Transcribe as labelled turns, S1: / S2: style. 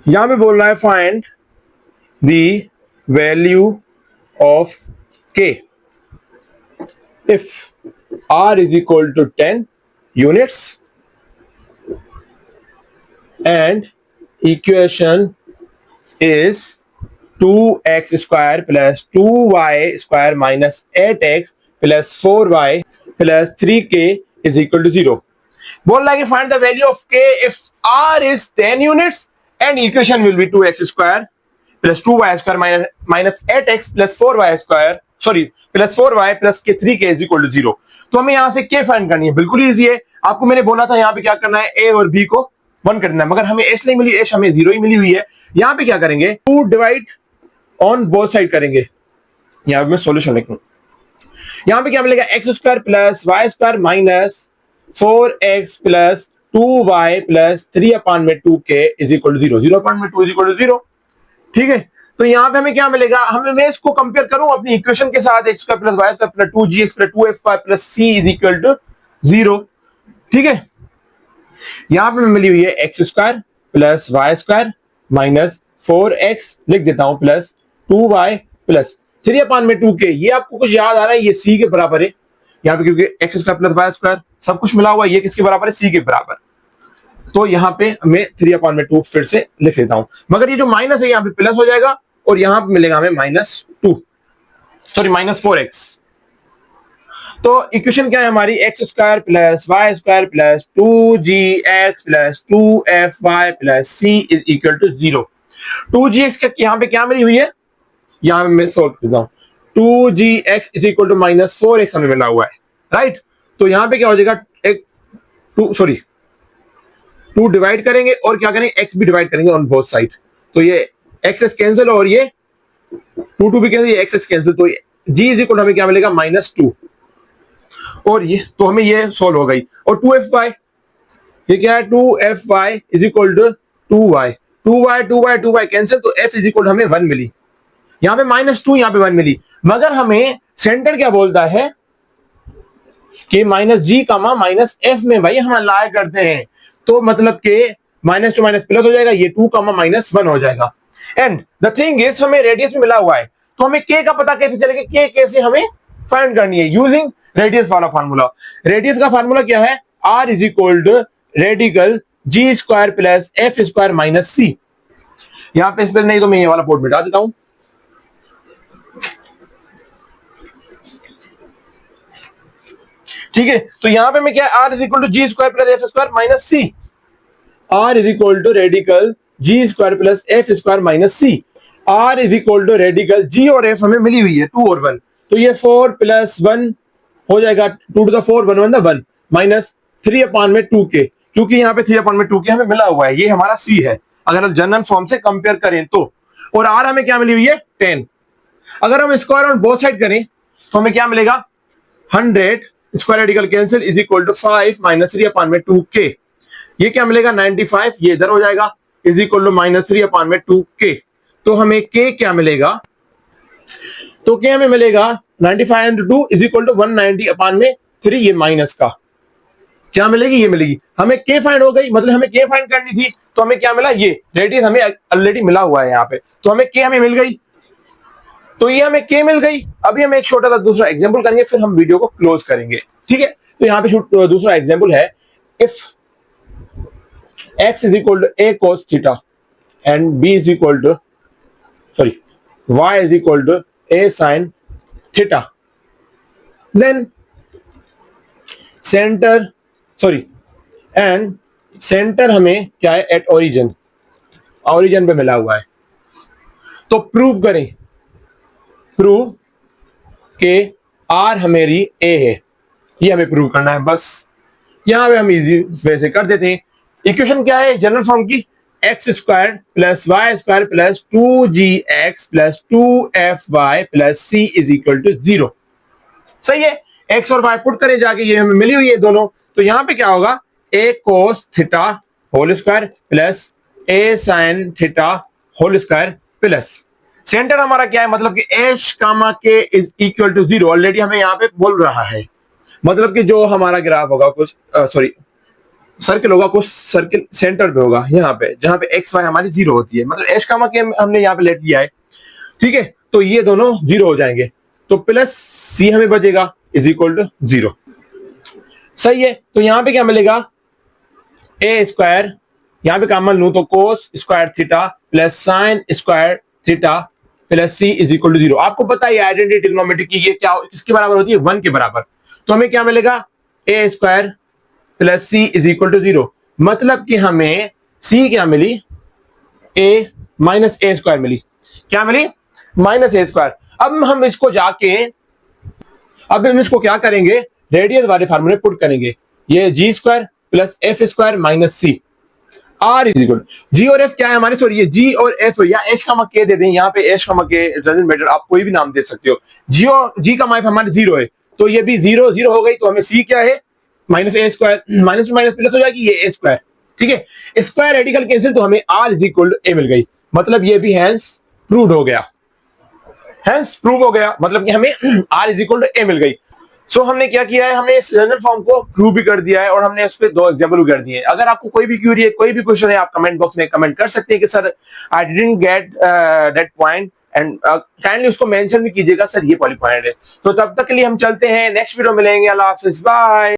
S1: यहां पे बोल रहा है find the value of k if r is equal to 10 units and equation is 2x square plus 2y square minus 8x plus 4y plus 3k is equal to 0. बोल रहा है कि find the value of k if r is 10 units and equation will be 2x square plus 2y square minus 8x plus 4y square plus 4y plus 3k is equal to 0. तो हमें यहां से k find करनी है। बिल्कुल easy है। आपको मैंने बोला था यहां पे क्या करना है, a और b को 1 करना है, मगर हमें h नहीं मिली, h हमें 0 ही मिली हुई है। यहां पे क्या करेंगे, 2 डिवाइड ऑन बोथ साइड करेंगे। यहां पे मैं सॉल्यूशन लिखूं, यहां पे क्या मिलेगा, x square plus y square minus 4x plus 2y plus 3/2k is equal to 0, 0/2 is equal to 0। ठीक है, तो यहां पे हमें क्या मिलेगा, हमें मैं इसको कंपेयर करूं अपनी इक्वेशन के साथ, x square plus y square plus 2gx plus 2fy plus c is equal to 0। ठीक है, यहां पे मिली हुई है x square plus y square minus 4x लिख देता हूं प्लस 2y प्लस 3/2k। ये आपको कुछ याद आ रहा है, ये c के बराबर है यहाँ पे, क्योंकि x square plus y square सब कुछ मिला हुआ है, ये किसके बराबर है, c के बराबर। तो यहाँ पे मैं 3/2 फिर से लिख देता हूं, मगर ये जो माइनस है यहाँ पे प्लस हो जाएगा और यहाँ पे मिलेगा हमें माइनस 4x। तो इक्वेशन क्या है हमारी, x square plus y square plus 2gx plus 2fy plus c is equal to 0। 2gx का यहाँ पे क्या मिली हुई है, यहाँ पे मैं सोल्व करता हूँ, 2gx is equal to minus 4x हमें मिला हुआ है, राइट। तो यहाँ पे क्या हो जाएगा, एक 2 डिवाइड करेंगे और क्या करेंगे, x भी डिवाइड करेंगे ऑन बोथ साइड। तो ये x कैंसिल और ये 2 भी कैंसिल, ये x कैंसिल, तो g इज इक्वल हमें क्या मिलेगा, -2। और ये तो हमें ये सोल्व हो गई। और 2fy, ये क्या है, 2fy is equal to 2y cancel, तो f इज इक्वल हमें 1 मिली, यहाँ पे -2, यहाँ पे 1 मिली। मगर हमें सेंटर क्या बोलता है कि -g -f में भाई हम अलाय करते हैं, तो मतलब के -2 प्लस हो जाएगा, ये 2 -1 हो जाएगा। एंड द थिंग इज हमें रेडियस में मिला हुआ है, तो हमें k का पता कैसे चलेगा, k कैसे हमें फाइंड करनी है, यूजिंग रेडियस वाला फार्मूला। रेडियस का फार्मूला क्या है, r is equal to radical g square plus f square minus c। यहां पे स्पेस नहीं तो मैं ये वाला पोर्ट मिटा देता हूं। ठीक है, तो यहां पे मैं क्या, r is equal to g square plus F square minus c, r is equal to radical g square plus F square minus c. r is equal to radical g और f हमें मिली हुई है 2 और 1, तो ये 4 प्लस 1 हो जाएगा, 2 to the 4 1 1 1 minus 3/2k, क्योंकि यहाँ पे 3/2k हमें मिला हुआ है, ये हमारा c है अगर हम जनरल फॉर्म से कंपेयर करें तो। और r हमें क्या मिली हुई है, 10। अगर हम स्क्वायर ऑन बोथ साइड करें तो हमें क्या मिलेगा, 100 square radical cancel is equal to 5 minus 3/2k। ये क्या मिलेगा, 95, ये इधर हो जाएगा, इज इक्वल टू -3/2k। तो हमें k क्या मिलेगा, तो k हमें मिलेगा 95 into 2 इज इक्वल टू 190/3, ये माइनस का क्या मिलेगी, ये मिलेगी। हमें k फाइंड हो गई, मतलब हमें k फाइंड करनी थी, तो हमें क्या मिला, ये रेडियस हमें ऑलरेडी मिला हुआ है यहाँ पे, तो हमें k हमें मिल गई, तो ये हमें k मिल गई। अभी हम एक छोटा सा दूसरा एग्जांपल करेंगे, फिर हम वीडियो को क्लोज करेंगे। ठीक है, तो यहाँ पे दूसरा एग्जांपल है, if x is equal to a cos theta and b is equal to y is equal to a sin theta, then centre हमें क्या है, एट ओरिजिन पे मिला हुआ है। तो प्रूव करें, के r हमेरी a है, ये हमें प्रूव करना है बस। यहां पे हम इजी वे से कर देते हैं। इक्वेशन क्या है जनरल फॉर्म की, x square plus y square plus 2gx plus 2fy plus c is equal to 0। सही है, एक्स और वाई पुट करें जाके, ये हमें मिली हुई है दोनों, तो यहां पे क्या होगा, a cos theta whole square plus a sin theta whole square plus centre हमारा क्या है, मतलब कि h comma k is equal to 0। Already हमें यहाँ पे बोल रहा है, मतलब कि जो हमारा ग्राफ होगा कुछ सर्किल होगा, कुछ सर्किल सेंटर पे होगा यहाँ पे, जहां पे एक्स वाई हमारी जीरो होती है, मतलब एच कामा के हमने यहाँ पे लेट लिया है, ठीक है। तो ये दोनों जीरो हो जाएंगे, तो प्लस सी हमें बचेगा इज इक्वल टू जीरो। सही है, तो यहां पे क्या मिलेगा, ए स्क्वायर, यहां पे कॉमन लूं तो cos square theta plus sine square theta plus C is equal to zero. आपको पता है आइडेंटिटी ट्रिग्नोमेट्री की ये क्या किसके बराबर होती है, 1 के बराबर। तो हमें क्या मिलेगा, A square plus C is equal to zero, मतलब कि हमें सी क्या मिली, ए माइनस ए स्क्वायर मिली। क्या मिली, माइनस ए स्क्वायर। अब हम इसको जाके, अब हम इसको क्या करेंगे, रेडियस वाले फार्मूले पुट करेंगे, ये G square plus F square minus C R is equal, G और एफ क्या है हमारे, सॉरी ये जी और एफ या एच का के दे दें, यहाँ पे एच का के डजंट मैटर, आप कोई भी नाम दे सकते हो। जी और जी का माइफ हमारे जीरो है, तो ये भी जीरो जीरो हो गई, तो हमें सी क्या है, माइनस ए स्क्वायर, माइनस माइनस प्लस हो जाएगी ये ए स्क्वायर, ठीक है। स्क्वायर रेडिकल कैंसिल, तो हमें आर इज इक्वल टू ए मिल गई, मतलब ये भी हैंस प्रूव हो गया, हैंस प्रूव हो गया, मतलब कि हमें आर इज इक्वल टू ए मिल गई। सो हमने क्या किया है, हमने इस जनरल फॉर्म को प्रूव भी कर दिया है और हमने उस पर 2 एग्जांपल भी कर दिए हैं। अगर आपको कोई भी क्यूरी है, कोई भी क्वेश्चन है, आप कमेंट बॉक्स में कमेंट कर सकते हैं कि sir I didn't get that point, and kindly उसको मेंशन भी कीजिएगा सर ये पॉइंट है। तो तब तक के लिए हम चलते हैं, नेक्स्ट वीडियो मिलेंगे, अल्लाह हाफिज, बाय।